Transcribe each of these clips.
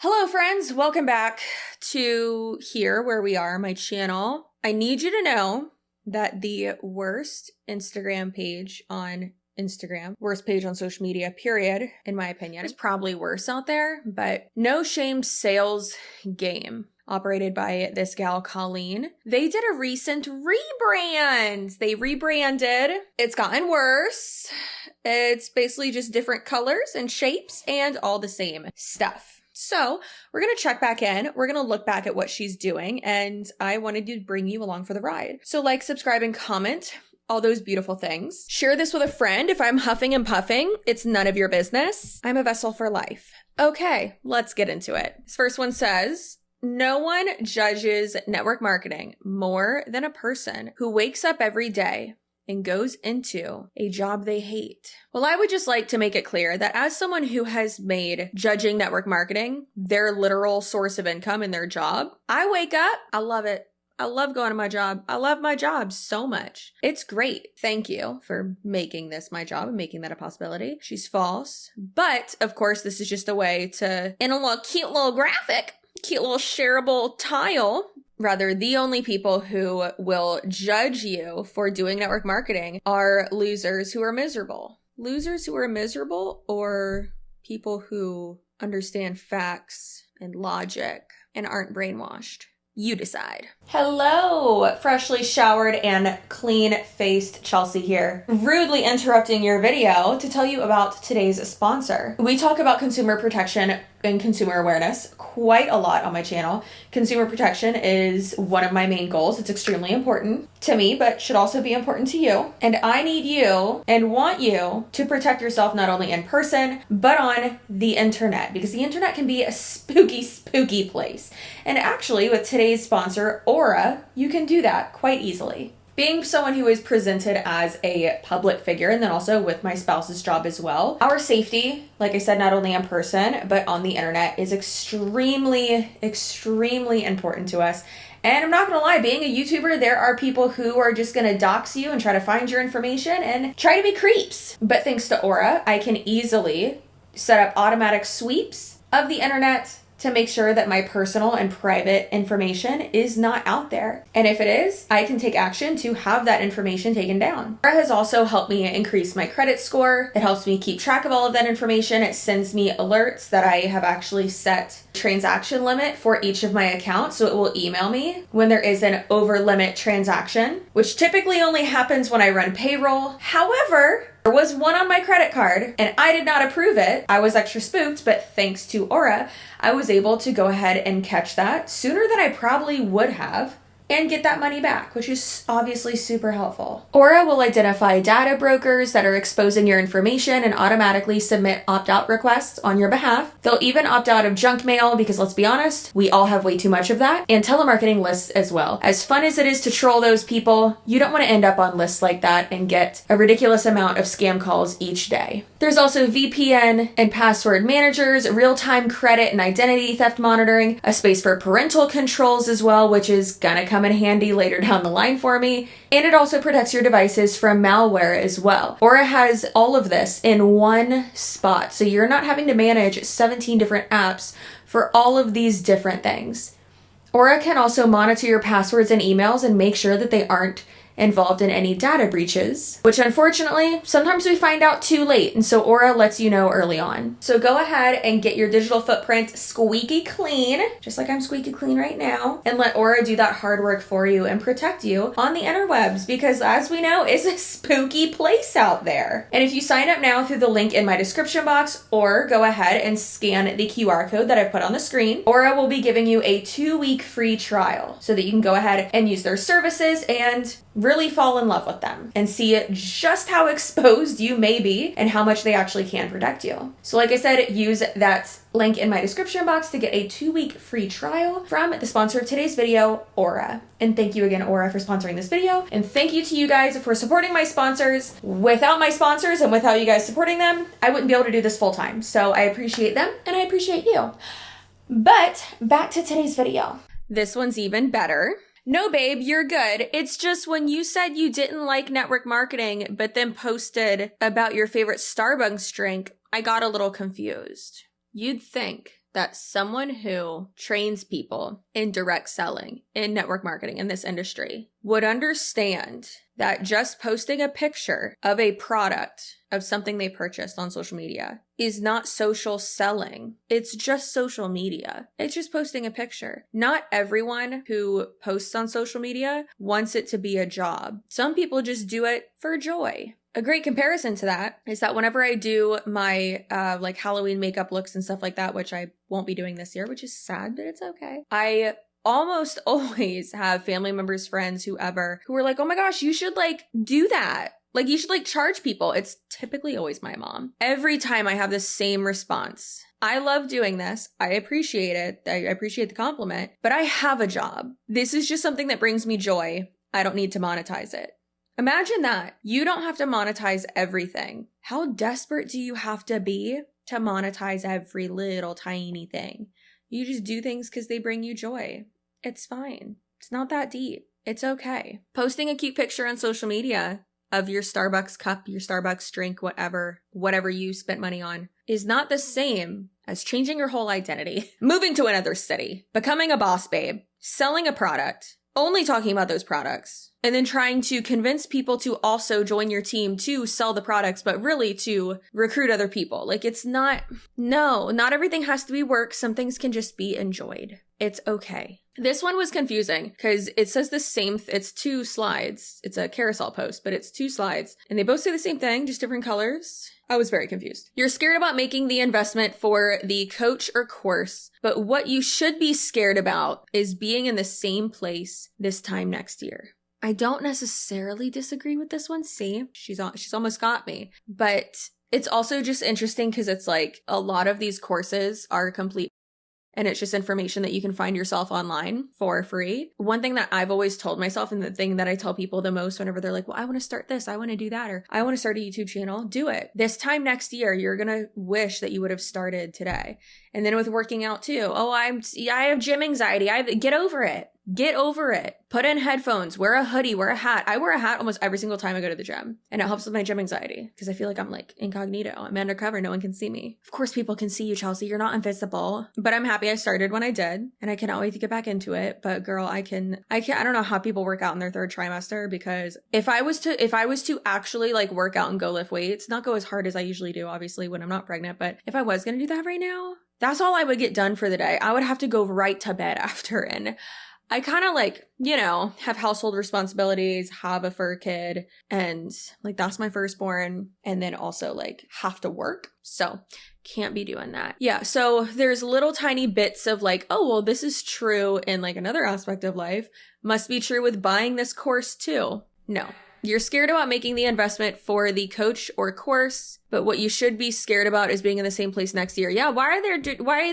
Hello friends, welcome back to here where we are, my channel. I need you to know that the worst Instagram page on Instagram, worst page on social media, period, in my opinion, is probably worse out there, but No Shame Sales Game, operated by this gal, Colleen. They did a recent rebrand. They rebranded. It's gotten worse. It's basically just different colors and shapes and all the same stuff. So we're going to check back in. We're going to look back at what she's doing, and I wanted to bring you along for the ride. So like, subscribe, and comment. All those beautiful things. Share this with a friend. If I'm huffing and puffing, it's none of your business. I'm a vessel for life. Okay, let's get into it. This first one says, no one judges network marketing more than a person who wakes up every day and goes into a job they hate. Well, I would just like to make it clear that as someone who has made judging network marketing their literal source of income in their job, I wake up, I love it. I love going to my job. I love my job so much. It's great. Thank you for making this my job and making that a possibility. She's false. But of course, this is just a way to, in a little cute little graphic, cute little shareable tile, rather, the only people who will judge you for doing network marketing are losers who are miserable. Losers who are miserable, or people who understand facts and logic and aren't brainwashed. You decide. Hello, freshly showered and clean-faced Chelsea here, rudely interrupting your video to tell you about today's sponsor. We talk about consumer protection and consumer awareness quite a lot on my channel. Consumer protection is one of my main goals. It's extremely important to me, but should also be important to you. And I need you and want you to protect yourself not only in person, but on the internet, because the internet can be a spooky, spooky place. And actually, with today's sponsor, Aura, you can do that quite easily. Being someone who is presented as a public figure, and then also with my spouse's job as well, our safety, like I said, not only in person, but on the internet, is extremely, extremely important to us. And I'm not gonna lie, being a YouTuber, there are people who are just gonna dox you and try to find your information and try to be creeps. But thanks to Aura, I can easily set up automatic sweeps of the internet to make sure that my personal and private information is not out there. And if it is, I can take action to have that information taken down. Aura has also helped me increase my credit score. It helps me keep track of all of that information. It sends me alerts that I have actually set transaction limit for each of my accounts. So it will email me when there is an over limit transaction, which typically only happens when I run payroll. However, there was one on my credit card and I did not approve it. I was extra spooked, but thanks to Aura, I was able to go ahead and catch that sooner than I probably would have and get that money back, which is obviously super helpful. Aura will identify data brokers that are exposing your information and automatically submit opt-out requests on your behalf. They'll even opt out of junk mail because, let's be honest, we all have way too much of that, and telemarketing lists as well. As fun as it is to troll those people, you don't want to end up on lists like that and get a ridiculous amount of scam calls each day. There's also VPN and password managers, real-time credit and identity theft monitoring, a space for parental controls as well, which is gonna come in handy later down the line for me. And it also protects your devices from malware as well. Aura has all of this in one spot, so you're not having to manage 17 different apps for all of these different things. Aura can also monitor your passwords and emails and make sure that they aren't involved in any data breaches, which unfortunately, sometimes we find out too late, and so Aura lets you know early on. So go ahead and get your digital footprint squeaky clean, just like I'm squeaky clean right now, and let Aura do that hard work for you and protect you on the interwebs, because as we know, it's a spooky place out there. And if you sign up now through the link in my description box, or go ahead and scan the QR code that I've put on the screen, Aura will be giving you a 2-week free trial so that you can go ahead and use their services and really fall in love with them and see just how exposed you may be and how much they actually can protect you. So like I said, use that link in my description box to get a 2-week free trial from the sponsor of today's video, Aura. And thank you again, Aura, for sponsoring this video. And thank you to you guys for supporting my sponsors. Without my sponsors and without you guys supporting them, I wouldn't be able to do this full time. So I appreciate them and I appreciate you. But back to today's video. This one's even better. No, babe, you're good. It's just when you said you didn't like network marketing, but then posted about your favorite Starbucks drink, I got a little confused. you'd think that someone who trains people in direct selling, in network marketing, in this industry, would understand that just posting a picture of a product, of something they purchased on social media, is not social selling. It's just social media. It's just posting a picture. Not everyone who posts on social media wants it to be a job. Some people just do it for joy. A great comparison to that is that whenever I do my like Halloween makeup looks and stuff like that, which I won't be doing this year, which is sad, but it's okay. I almost always have family members, friends, whoever, who are like, oh my gosh, you should like do that. Like you should like charge people. It's typically always my mom. Every time I have the same response. I love doing this. I appreciate it. I appreciate the compliment, but I have a job. This is just something that brings me joy. I don't need to monetize it. Imagine that. You don't have to monetize everything. How desperate do you have to be to monetize every little tiny thing? You just do things because they bring you joy. It's fine. It's not that deep. It's okay. Posting a cute picture on social media of your Starbucks cup, your Starbucks drink, whatever you spent money on, is not the same as changing your whole identity, moving to another city, becoming a boss babe, selling a product, only talking about those products, and then trying to convince people to also join your team to sell the products, but really to recruit other people. Like not everything has to be work. Some things can just be enjoyed. It's okay. This one was confusing because it says the same, it's 2 slides. It's a carousel post, but it's 2 slides and they both say the same thing, just different colors. I was very confused. You're scared about making the investment for the coach or course, but what you should be scared about is being in the same place this time next year. I don't necessarily disagree with this one. See, she's almost got me, but it's also just interesting because it's like a lot of these courses are complete and it's just information that you can find yourself online for free. One thing that I've always told myself, and the thing that I tell people the most whenever they're like, well, I want to start this, I want to do that, or I want to start a YouTube channel, do it. This time next year, you're going to wish that you would have started today. And then with working out too. Oh, I have gym anxiety. Get over it. Get over it. Put in headphones, wear a hoodie, wear a hat. I wear a hat almost every single time I go to the gym. And it helps with my gym anxiety because I feel like I'm like incognito. I'm undercover. No one can see me. Of course, people can see you, Chelsea. You're not invisible. But I'm happy I started when I did. And I cannot wait to get back into it. But girl, I don't know how people work out in their 3rd trimester, because if I was to actually like work out and go lift weights, not go as hard as I usually do, obviously, when I'm not pregnant. But if I was going to do that right now, that's all I would get done for the day. I would have to go right to bed after. And I kind of like, have household responsibilities, have a fur kid, and like that's my firstborn, and then also like have to work. So can't be doing that. Yeah. So there's little tiny bits of like, oh, well, this is true in like another aspect of life. Must be true with buying this course too. No. You're scared about making the investment for the coach or course, but what you should be scared about is being in the same place next year. Yeah. Why are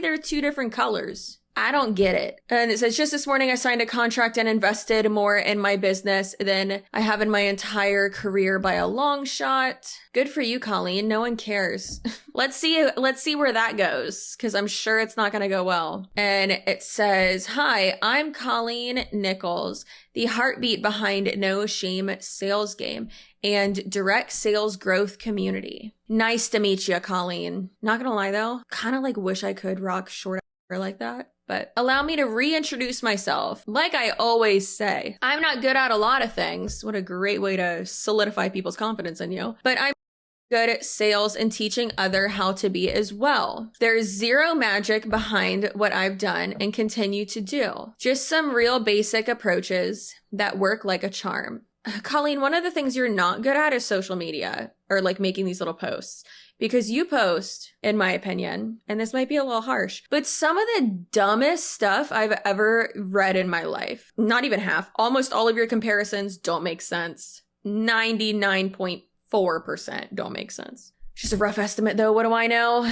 there 2 different colors? I don't get it. And it says, just this morning, I signed a contract and invested more in my business than I have in my entire career by a long shot. Good for you, Colleen. No one cares. Let's see where that goes, because I'm sure it's not going to go well. And it says, hi, I'm Colleen Nichols, the heartbeat behind No Shame Sales Game and direct sales growth community. Nice to meet you, Colleen. Not going to lie, though, kind of like wish I could rock short hair like that. But allow me to reintroduce myself. Like I always say, I'm not good at a lot of things. What a great way to solidify people's confidence in you. But I'm good at sales and teaching others how to be as well. There's zero magic behind what I've done and continue to do. Just some real basic approaches that work like a charm. Colleen, one of the things you're not good at is social media, or like making these little posts. Because you post, in my opinion, and this might be a little harsh, but some of the dumbest stuff I've ever read in my life. Not even half. Almost all of your comparisons don't make sense. 99.4% don't make sense. Just a rough estimate though, what do I know?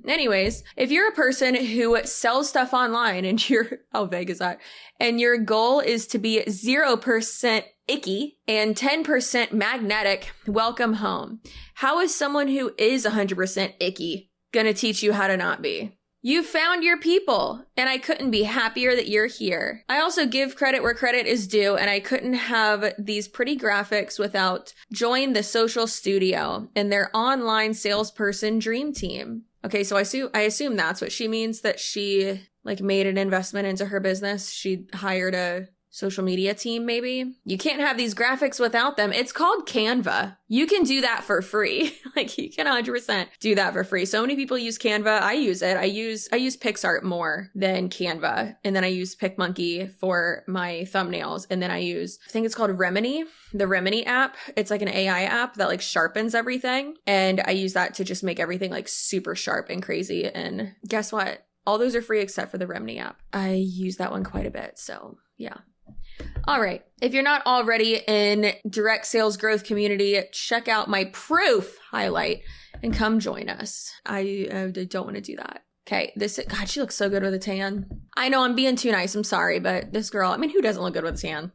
Anyways, if you're a person who sells stuff online and how vague is that? And your goal is to be 0% icky and 10% magnetic, welcome home. How is someone who is 100% icky gonna teach you how to not be? You found your people, and I couldn't be happier that you're here. I also give credit where credit is due, and I couldn't have these pretty graphics without Join the Social Studio and their online salesperson dream team. Okay, so I assume that's what she means, that she like made an investment into her business. She hired a social media team, maybe. You can't have these graphics without them. It's called Canva. You can do that for free. Like you can 100% do that for free. So many people use Canva. I use it. I use PixArt more than Canva. And then I use PicMonkey for my thumbnails. And then I think it's called Remini, the Remini app. It's like an AI app that like sharpens everything. And I use that to just make everything like super sharp and crazy. And guess what? All those are free except for the Remini app. I use that one quite a bit. So yeah. All right. If you're not already in direct sales growth community, check out my proof highlight and come join us. I don't want to do that. Okay. God, she looks so good with a tan. I know I'm being too nice. I'm sorry, but this girl, I mean, who doesn't look good with a tan?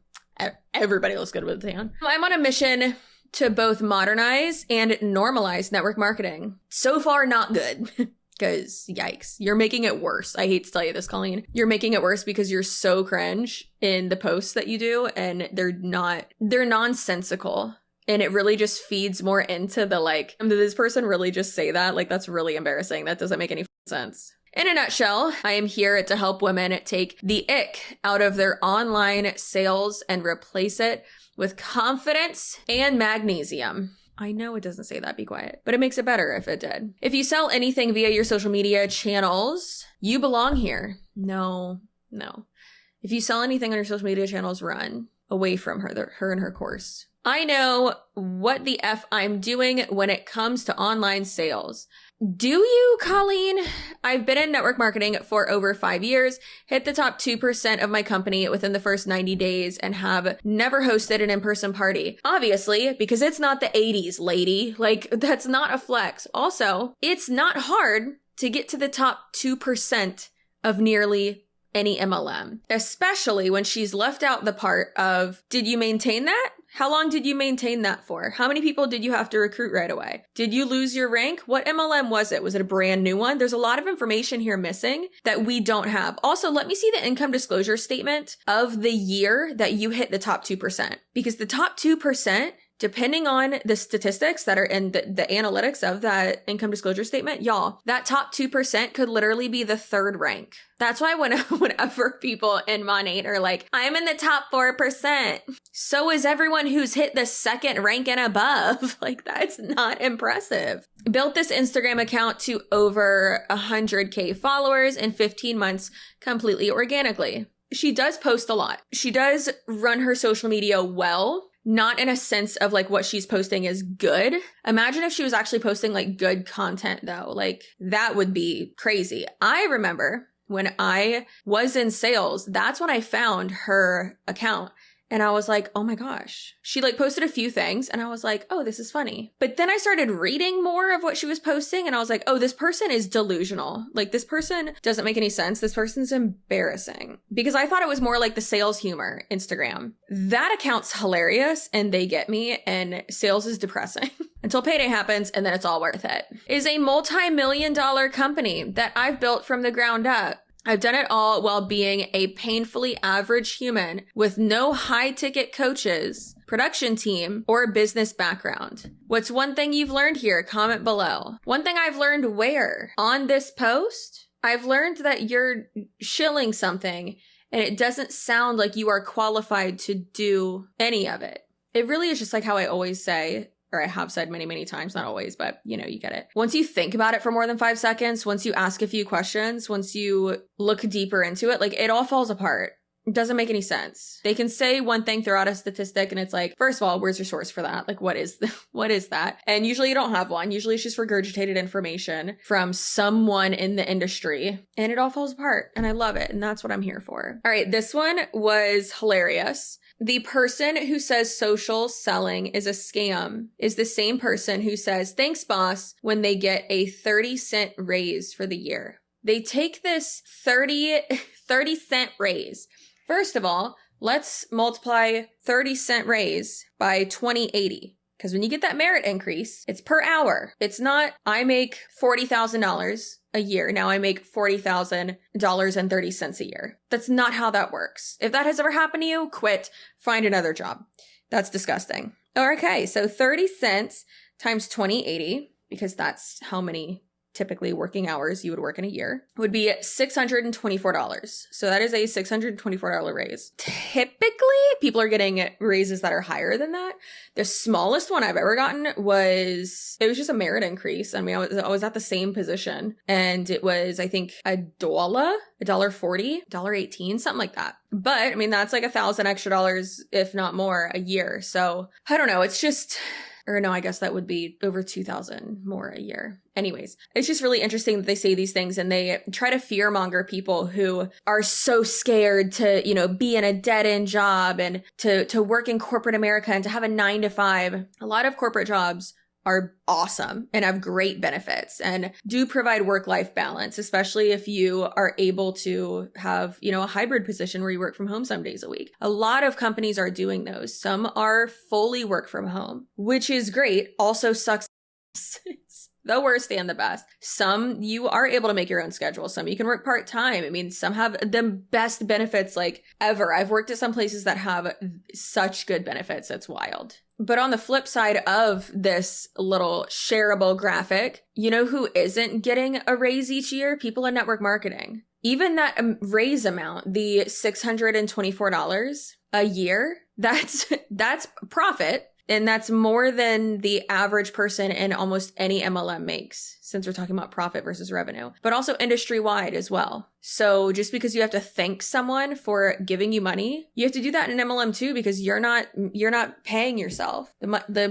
Everybody looks good with a tan. I'm on a mission to both modernize and normalize network marketing. So far, not good. Because yikes, you're making it worse. I hate to tell you this, Colleen. You're making it worse because you're so cringe in the posts that you do, and they're nonsensical. And it really just feeds more into the like, did this person really just say that? Like, that's really embarrassing. That doesn't make any sense. In a nutshell, I am here to help women take the ick out of their online sales and replace it with confidence and magnesium. I know it doesn't say that, be quiet, but it makes it better if it did. If you sell anything via your social media channels, you belong here. No. If you sell anything on your social media channels, run away from her and her course. I know what the F I'm doing when it comes to online sales. Do you, Colleen? I've been in network marketing for over 5 years, hit the top 2% of my company within the first 90 days, and have never hosted an in-person party. Obviously, because it's not the 80s, lady. Like, that's not a flex. Also, it's not hard to get to the top 2% of nearly any MLM, especially when she's left out the part of, did you maintain that? How long did you maintain that for? How many people did you have to recruit right away? Did you lose your rank? What MLM was it? Was it a brand new one? There's a lot of information here missing that we don't have. Also, let me see the income disclosure statement of the year that you hit the top 2%, because the top 2%, depending on the statistics that are in the analytics of that income disclosure statement, y'all, that top 2% could literally be the third rank. That's why whenever people in Mon 8 are like, I'm in the top 4%, so is everyone who's hit the second rank and above. Like, that's not impressive. Built this Instagram account to over 100K followers in 15 months completely organically. She does post a lot. She does run her social media well. Not in a sense of like what she's posting is good. Imagine if she was actually posting like good content though. Like that would be crazy. I remember when I was in sales, that's when I found her account. And I was like, oh my gosh. She like posted a few things and I was like, oh, this is funny. But then I started reading more of what she was posting and I was like, oh, this person is delusional. Like this person doesn't make any sense. This person's embarrassing. Because I thought it was more like the sales humor Instagram. That account's hilarious and they get me, and sales is depressing. Until payday happens and then it's all worth it. It is a multi-million-dollar company that I've built from the ground up. I've done it all while being a painfully average human with no high-ticket coaches, production team, or business background. What's one thing you've learned here? Comment below. One thing I've learned where? On this post? I've learned that you're shilling something and it doesn't sound like you are qualified to do any of it. It really is just like how I always say, or I have said many, many times, not always, but you know, you get it. Once you think about it for more than 5 seconds, once you ask a few questions, once you look deeper into it, like it all falls apart. It doesn't make any sense. They can say one thing, throw out a statistic, and it's like, first of all, where's your source for that? Like, what is that? And usually you don't have one. Usually it's just regurgitated information from someone in the industry, and it all falls apart. And I love it. And that's what I'm here for. All right. This one was hilarious. The person who says social selling is a scam is the same person who says, thanks, boss, when they get a 30-cent raise for the year. They take this 30-cent raise. First of all, let's multiply 30-cent raise by 2080. Because when you get that merit increase, it's per hour. It's not, I make $40,000 a year. Now I make $40,000.30 a year. That's not how that works. If that has ever happened to you, quit, find another job. That's disgusting. Okay, so 30 cents times 2080, because that's how many typically working hours you would work in a year, would be $624. So that is a $624 raise. Typically, people are getting raises that are higher than that. The smallest one I've ever gotten it was just a merit increase. I mean, I was at the same position, and it was, I think, $1.40, $1.18, something like that. But I mean, that's like $1,000 extra, if not more, a year. So I don't know. It's just, or no, I guess that would be over 2,000 more a year. Anyways, it's just really interesting that they say these things and they try to fearmonger people who are so scared to, be in a dead-end job and to work in corporate America and to have a 9-to-5. A lot of corporate jobs are awesome and have great benefits and do provide work-life balance, especially if you are able to have, a hybrid position where you work from home some days a week. A lot of companies are doing those. Some are fully work from home, which is great. Also sucks. It's the worst and the best. Some you are able to make your own schedule. Some you can work part-time. I mean, some have the best benefits like ever. I've worked at some places that have such good benefits. It's wild. But on the flip side of this little shareable graphic, you know who isn't getting a raise each year? People in network marketing. Even that raise amount, the $624 a year, that's profit. And that's more than the average person in almost any MLM makes, since we're talking about profit versus revenue, but also industry-wide as well. So just because you have to thank someone for giving you money, you have to do that in MLM too, because you're not paying yourself. The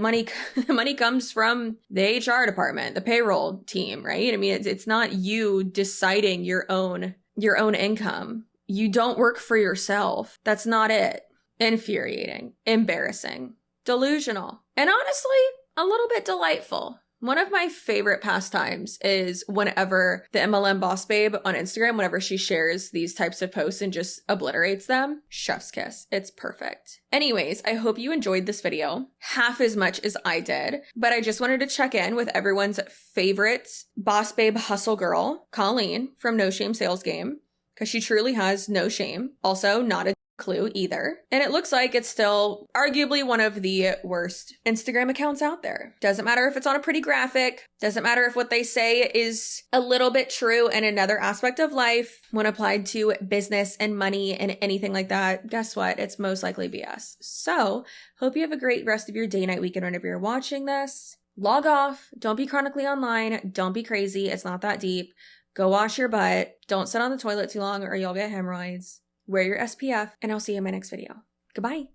money comes from the HR department, the payroll team, right? I mean, it's not you deciding your own income. You don't work for yourself. That's not it. Infuriating, embarrassing, delusional, and honestly, a little bit delightful. One of my favorite pastimes is whenever the MLM boss babe on Instagram, whenever she shares these types of posts and just obliterates them, chef's kiss. It's perfect. Anyways, I hope you enjoyed this video half as much as I did, but I just wanted to check in with everyone's favorite boss babe hustle girl, Colleen from No Shame Sales Game, because she truly has no shame. Also, not a clue either. And it looks like it's still arguably one of the worst Instagram accounts out there. Doesn't matter if it's on a pretty graphic. Doesn't matter if what they say is a little bit true in another aspect of life when applied to business and money and anything like that. Guess what? It's most likely BS. So hope you have a great rest of your day, night, weekend, whenever you're watching this. Log off. Don't be chronically online. Don't be crazy. It's not that deep. Go wash your butt. Don't sit on the toilet too long or you'll get hemorrhoids. Wear your SPF, and I'll see you in my next video. Goodbye.